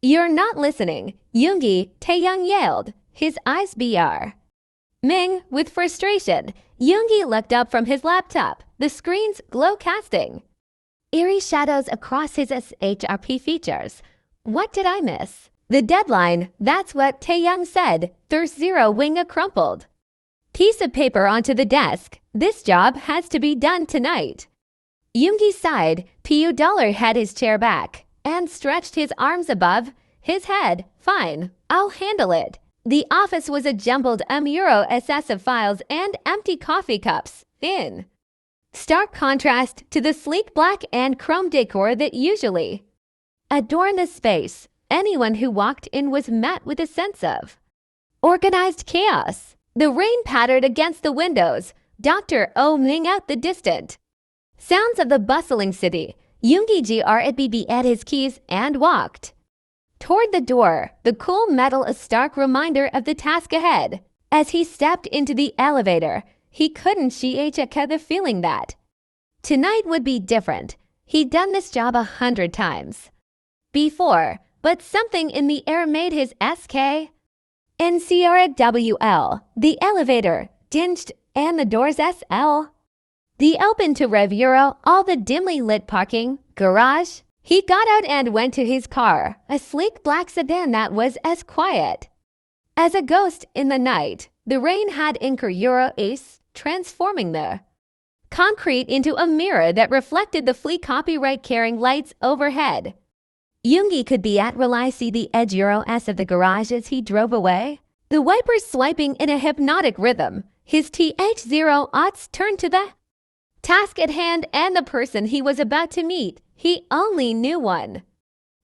You're not listening, Yoongi, Taehyung yelled, his eyes BR. Ming, with frustration, Yoongi looked up from his laptop, the screen's glow casting. Eerie shadows across his SHRP features. What did I miss? The deadline, that's what Taehyung said, Thirst Zero Wing crumpled. Piece of paper onto the desk. This job has to be done tonight. Yoongi sighed. Pu Dollar had his chair back and stretched his arms above his head. Fine, I'll handle it. The office was a jumbled euro SS of files and empty coffee cups. In stark contrast to the sleek black and chrome decor that usually adorned the space, anyone who walked in was met with a sense of organized chaos. The rain pattered against the windows, Dr. O-ing out the distant sounds of the bustling city. Yoongi gr'bb at his keys and walked toward the door, the cool metal a stark reminder of the task ahead. As he stepped into the elevator, he couldn't shake the feeling that tonight would be different. He'd done this job 100 times before, but something in the air made his SK NCRWL, the elevator, dinged, and the doors SL. The open to Rev Euro, all the dimly lit parking, garage. He got out and went to his car, a sleek black sedan that was as quiet as a ghost in the night. The rain had Euro Ace, transforming the concrete into a mirror that reflected the flea copyright-carrying lights overhead. Yoongi could be at rely see the edge Euro S of the garage as he drove away, the wipers swiping in a hypnotic rhythm. His TH0 turned to the task at hand and the person he was about to meet. He only knew one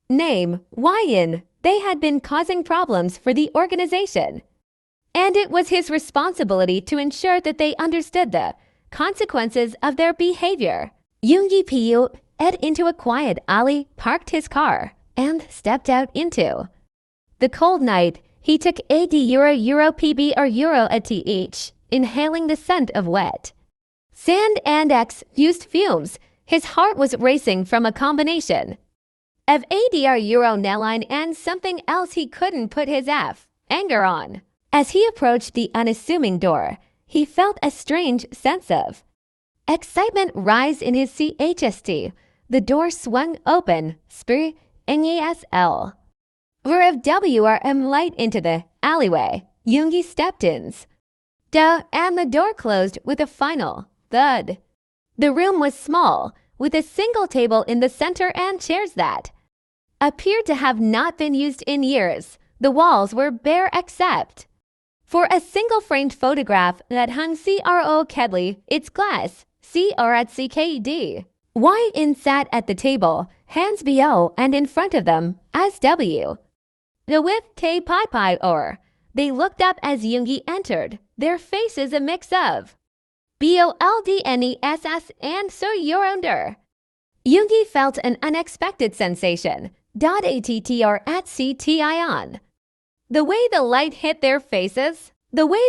name, Wyan. They had been causing problems for the organization, and it was his responsibility to ensure that they understood the consequences of their behavior. Yoongi Pu ed into a quiet alley, parked his car, and stepped out into the cold night. He took AD Euro PB or Euro at TH, inhaling the scent of wet sand and used fumes. His heart was racing from a combination of ADR Euro Nelline and something else he couldn't put his anger on. As he approached the unassuming door, he felt a strange sense of excitement rise in his CHST. The door swung open, NESL. Of WRM light into the alleyway. Yoongi stepped in. And the door closed with a final thud. The room was small, with a single table in the center and chairs that appeared to have not been used in years. The walls were bare except for a single framed photograph that hung CRO Kedley, its glass, CR at CKD. In sat at the table, hands BO, and in front of them, as W. The with K Pai or. They looked up as Yoongi entered, their faces a mix of BOLDNESS and so you're under. Yoongi felt an unexpected sensation. ATTR at CTI on. The way the light hit their faces, the way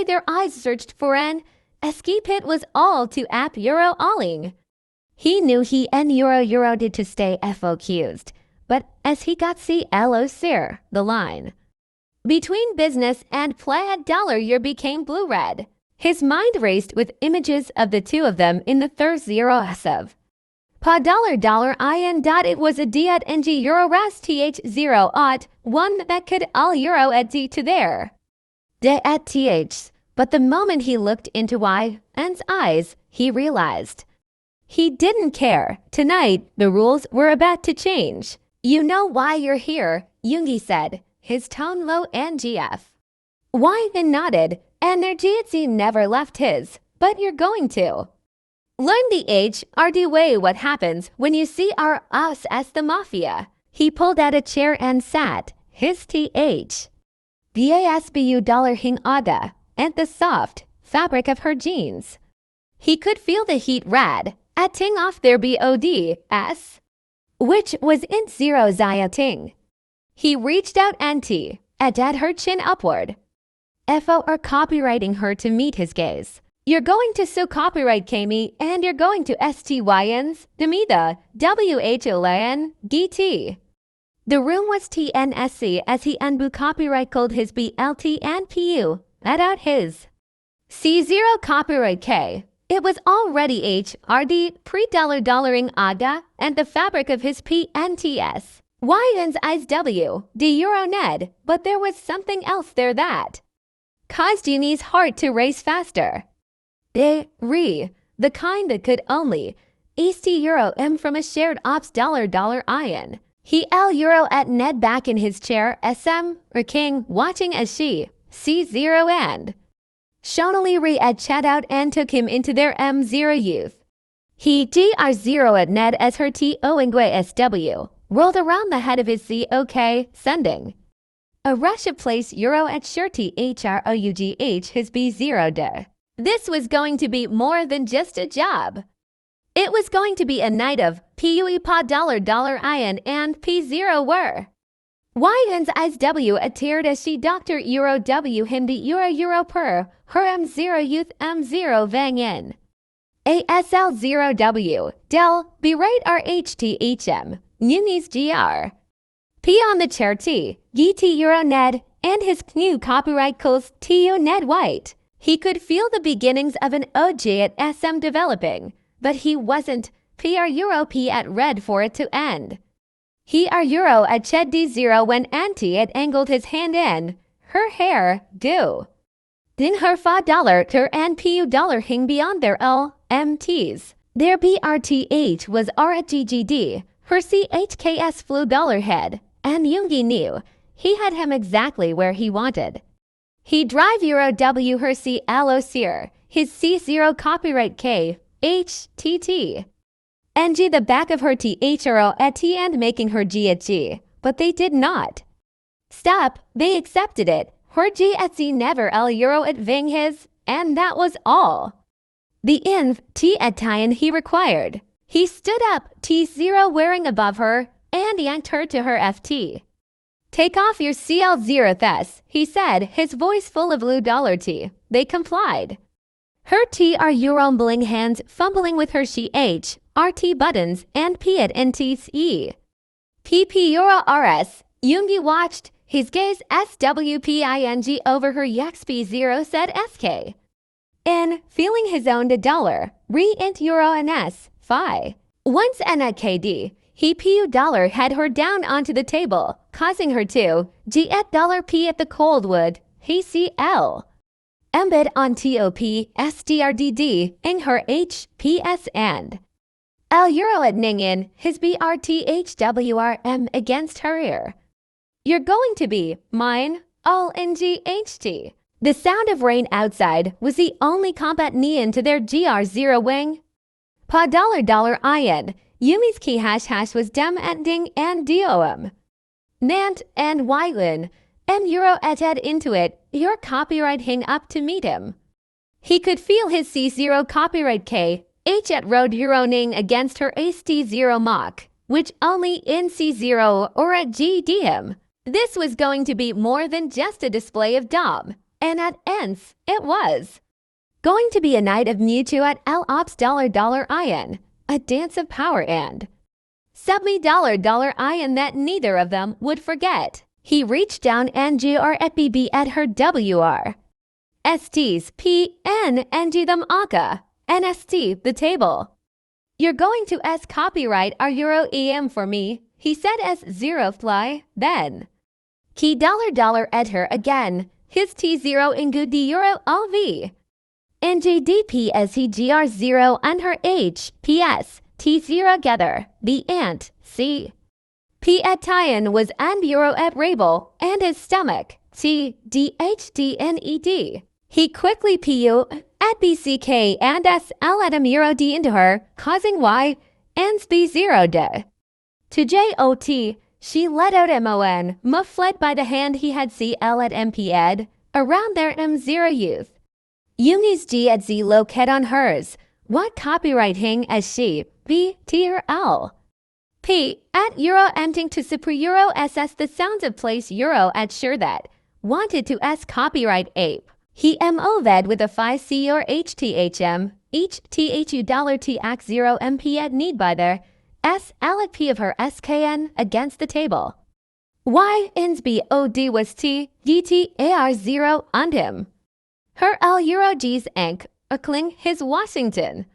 their eyes searched for an escape hit was all to app Euro alling. He knew he and Euro did to stay FOQ'd, but as he got CLO Sir, the line between business and plaid dollar year became blue-red. His mind raced with images of the two of them in the Thirst Zero S of Pa dollar IN. It was a D at NG Euro Ras TH0 one that could all Euro at D to their D at TH. But the moment he looked into Y's eyes, he realized he didn't care. Tonight, the rules were about to change. You know why you're here, Yoongi said, his tone low and GF. Wyan nodded, and their GFC never left his, but you're going to learn the HRD way what happens when you see us as the mafia. He pulled out a chair and sat, his TH. BASBU dollar hing ada, and the soft fabric of her jeans. He could feel the heat rad, atting off their BODS, which was in zero Ting. He reached out and at her chin upward. FO are copywriting her to meet his gaze. You're going to sue copyright Kami and you're going to STYNs, Demida, WHLN, DT. The room was TNSC as he unbu copyright called his BLT and PU, let out his C0 copyright K. It was already HRD pre-$$ing AGA and the fabric of his PNTS. Yin's eyes W, the Euro Ned, but there was something else there that caused Yoongi's heart to race faster. The kind that could only East Euro M from a shared ops $ion. He L Euro at Ned back in his chair SM or King watching as she C0 and Shonali re at chat out and took him into their M0 youth. He GR0 at Ned as her Toingwe SW rolled around the head of his COK sending a rush of place Euro at Shirty HROUGH his B0 de. This was going to be more than just a job. It was going to be a night of PUE pod $ion and P0 were. Yin's eyes W attired as she Dr. Euro W him the Euro per her M0 youth M0 vang in. ASL 0 W del be right RHTHM Yoongi's GR. P on the chair T T Euro Ned and his new copyright calls TU Ned White. He could feel the beginnings of an OG at SM developing, but he wasn't PR Euro P at red for it to end. He are Euro at Ched D0 when Auntie had angled his hand in her hair do. Then her $5 ter and PU dollar hing beyond their LMTs. Their BRTH was R at GGD, her CHKS flew dollar head, and Yoongi knew he had him exactly where he wanted. He drive Euro W her C Alosir, his C0 copyright K, HTT. NG the back of her THRO at T and making her G at G, but they did not stop, they accepted it. Her G at Z never L Euro at Ving his, and that was all. The inv T at Tyen he required. He stood up, T0 wearing above her, and yanked her to her FT. Take off your CL0 Thes, he said, his voice full of $T. They complied. Her T are Eurombling hands fumbling with her CH, RT buttons, and P at NTE. PP Euro RS, Yoongi watched, his gaze SWPING over her YXP0 said SK. In, feeling his own $, re-int Euro NS, Phi. Once N at KD, he PU dollar had her down onto the table, causing her to G at $P at the coldwood, he CL. Embed on TOP, SDRDD, ing her HPS and L Euro at Ningin, his BRTHWRM against her ear. You're going to be mine, all NGHT. The sound of rain outside was the only combat neon to their GR0 wing. Pa $ion, Yumi's key hash was dem ending and DOM. Nant and Ylin, M Euro at head into it, your copyright hing up to meet him. He could feel his C0 copyright K, H at road Euro ning against her AST0 mock, which only in C0 or at GD him. This was going to be more than just a display of DOM, and at ENS, it was going to be a night of Mewtwo at L Ops $ion, a dance of power and Subme $ion that neither of them would forget. He reached down and GR at BB at her WR. STs P N NG them Aka, NST the table. You're going to S copyright our Euro EM for me, he said as zero fly, then. Key $, at her again, his T0 in good Euro LV. NJDP as he GR0 and her H, PS, T0 together, the ant, C. P at Tyen was and Euro at Rabel, and his stomach, T, DHDNED. He quickly PU at BCK and SL at M Euro D into her, causing Y, and B0 de. To JOT, she let out MON, fled by the hand he had CL at MP ed, around their M0 youth. Yoongi's G at Z located on hers. What copyright hing as she, B, T or L? P, at Euro empting to Super Euro SS the sounds of place Euro at sure that, wanted to S copyright ape. He MOVed with a phi C or HTHM, each THU $TX0 MP at need by their S L at P of her SKN against the table. Why ins BOD was T, GTAR0 on him. Her L Euro G's Enk, a Kling his Washington.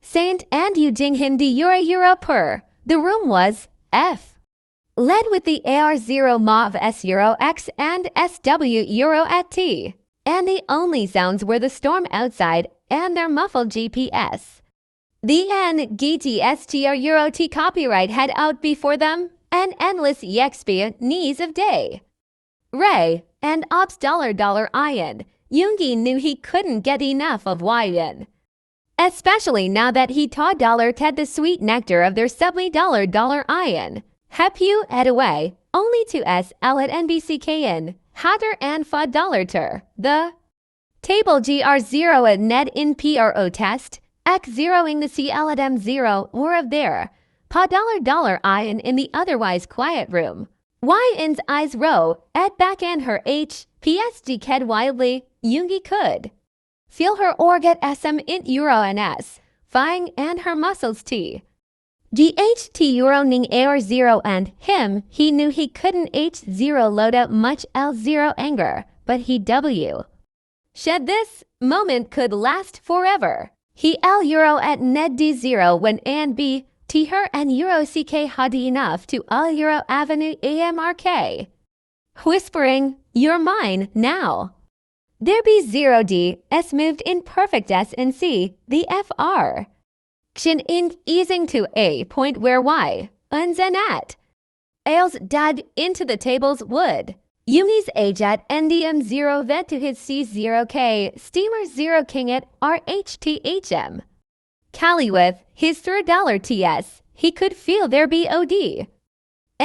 Saint and Eugene him the Euro per. The room was F. Led with the AR0 MOV S Euro X and SW Euro at T. And the only sounds were the storm outside and their muffled GPS. The NGTSTR Euro T copyright had out before them an endless EXP knees of day. Ray and Ops $Ian, Yoongi knew he couldn't get enough of YN. Especially now that he taught $Ted the sweet nectar of their subly $Ian. Hepu ed away, only to SL at NBCKN, Hatter and Fa $ter. The table GR0 at Ned in PRO test, X0ing the CL at M0 were of there, Pa $Ian in the otherwise quiet room. YN's eyes row, at back and her H, PSG ked wildly, Yoongi could feel her org at SM int Euro NS, fying and her muscles T. GHT Euro ning AR0 and him, he knew he couldn't H0 load up much L0 anger, but he W. Shed this moment could last forever. He L Euro at Ned D0 when and B, T her and Euro CK had enough to L Euro Avenue AMRK. Whispering, you're mine now. There be 0D, S moved in perfect S and C, the FR. Kshin ink easing to A point where Y, unzen at. Ales dug into the tables wood. Yumi's age at NDM0 vet to his C0K, Steamer 0 King at RHTHM. Cali with his $3 TS, he could feel their BOD.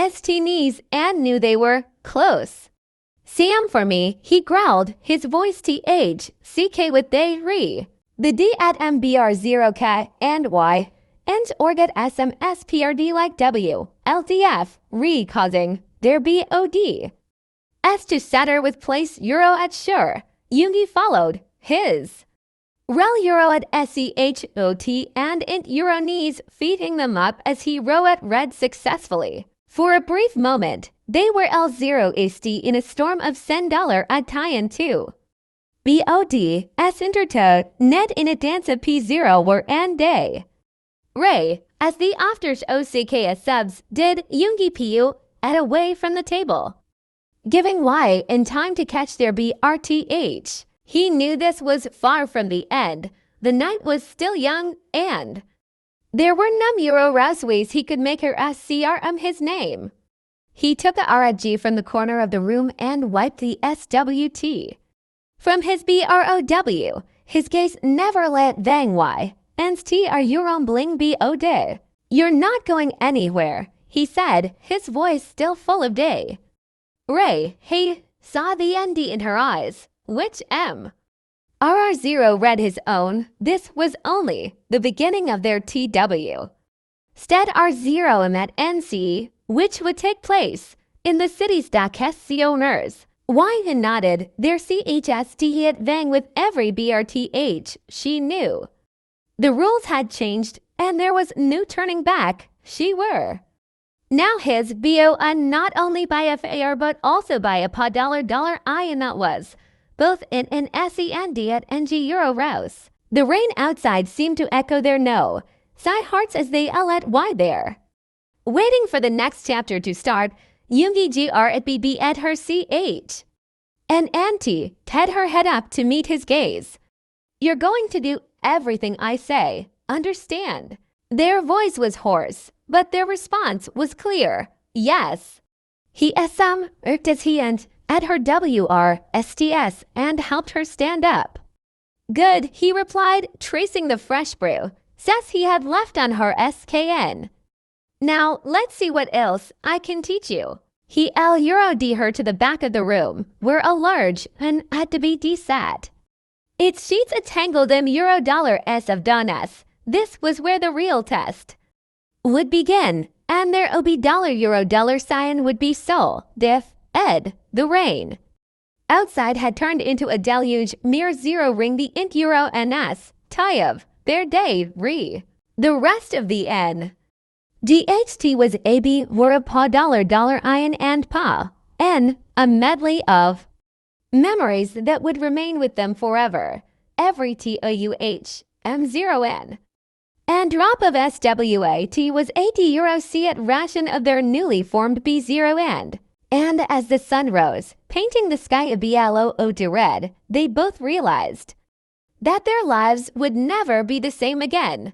ST knees and knew they were close. Sam for me, he growled, his voice TH, CK with they re. The D at MBR0K and Y, and org at SMSPRD like W, LDF, re causing their BOD. S to Satter with place Euro at sure, Yoongi followed, his. Rel Euro at SEHOT and int Euro knees feeding them up as he row at red successfully. For a brief moment, they were L0 SD in a storm of $10 at Taiyan 2. BOD, S intertoed, Ned in a dance of P0 were and day. Ray, as the afters OCKS subs, did Yoongi PU at away from the table. Giving Y in time to catch their BRTH. He knew this was far from the end. The night was still young and there were Euro rouse ways he could make her SCR his name. He took a RG from the corner of the room and wiped the SWT. From his BROW, his gaze never let Vang Y, and T are Euron bling BOD. You're not going anywhere, he said, his voice still full of day. Ray, he saw the ND in her eyes, which M. RR0 read his own, this was only the beginning of their TW. Stead R0 at NC, which would take place in the city's Dakessi owners. Y nodded, their CHST at Vang with every BRTH she knew. The rules had changed and there was no turning back, she were. Now his BO not only by FAR but also by a Pa $I that was, both in an SEND at NG Euro Rouse. The rain outside seemed to echo their no, sigh hearts as they yell at Y there. Waiting for the next chapter to start, Yoongi GR at BB at her CH. And Auntie had her head up to meet his gaze. You're going to do everything I say, understand? Their voice was hoarse, but their response was clear, yes. He irked as he and at her WR, and helped her stand up. Good, he replied, tracing the fresh brew, says he had left on her SKN. Now, let's see what else I can teach you. He Euro-D her to the back of the room, where a large and had to be D-sat. Its sheets a tangled Euro $S of Donas. This was where the real test would begin, and their OB $Euro sign would be Sol, Diff, Ed, the rain. Outside had turned into a deluge, mere zero ring the int Euro NS, Taehyung, their day, re. The rest of the N. DHT was AB were a pa dollar iron and pa. N, a medley of memories that would remain with them forever. Every TOUH, M0N. And drop of SWAT was €80 C at ration of their newly formed B0N. And as the sun rose, painting the sky a BLOO to red, they both realized that their lives would never be the same again.